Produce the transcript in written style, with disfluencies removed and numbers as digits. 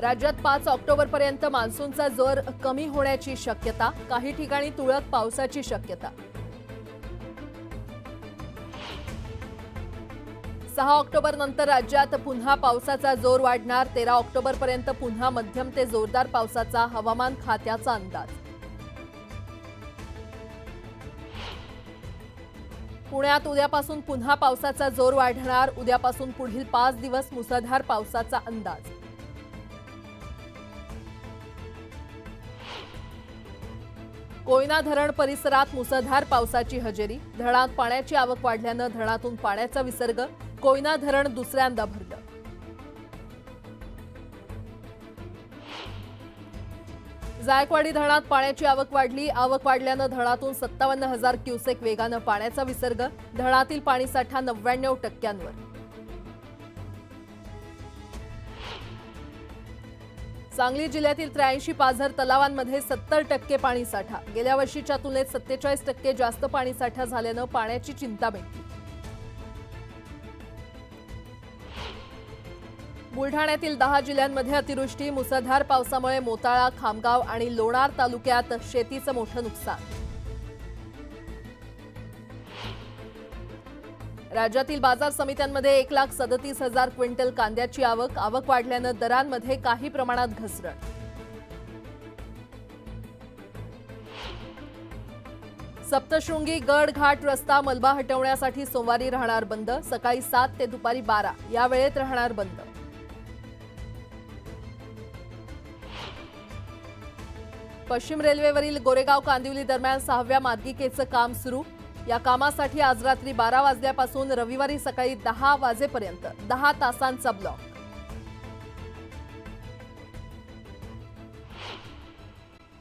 राज्यात 5 ऑक्टोबरपर्यंत मान्सूनचा जोर कमी होण्याची शक्यता, काही ठिकाणी तुरळक पावसाची शक्यता। 6 ऑक्टोबर नंतर राज्यात पुन्हा पावसाचा जोर वाढणार। 13 ऑक्टोबरपर्यंत पुन्हा मध्यम ते जोरदार पावसाचा हवामान खात्याचा अंदाज। पुण्यात उद्यापासून पुन्हा पावसाचा जोर वाढणार। उद्यापासून पुढील 5 दिवस मुसळधार पावसाचा अंदाज। कोयना धरण परिसरात मुसळधार पावसाची हजेरी। धरणात पाण्याची आवक वाढल्यानं धरणातून पाण्याचा विसर्ग। कोयना धरण दुसऱ्यांदा भरलं। जायकवाडी धरणात पाण्याची आवक वाढली। आवक वाढल्यानं धरणातून 57,000 क्युसेक वेगानं पाण्याचा विसर्ग। धरणातील पाणीसाठा 99%वर। सांगली जिल्ह्यातील 83 पाझर तलावांमध्ये 70% पाणीसाठा। गेल्या वर्षीच्या तुलनेत 47% जास्त पाणीसाठा झाल्यानं पाण्याची चिंता मिटली। बुलढाण्यातील 10 जिल्ह्यांमध्ये अतिवृष्टी। मुसळधार पावसामुळे मोताळा, खामगाव आणि लोणार तालुक्यात शेतीचं मोठं नुकसान। राज्यातील बाजार समित्यांमध्ये 1,37,000 क्विंटल कांद्याची आवक। आवक वाढल्यानं दरांमध्ये काही प्रमाणात घसरण। सप्तशृंगी गड घाट रस्ता मलबा हटवण्यासाठी सोमवारी राहणार बंद। सकाळी 7 ते दुपारी 12 या वेळेत राहणार बंद। पश्चिम रेल्वेवरील गोरेगाव कांदिवली दरम्यान 6व्या मार्गिकेचं काम सुरू। या कामासाठी आज रात्री 12 वाजल्यापासून रविवारी सकाळी 10 वाजेपर्यंत 10 तासांचा ब्लॉक।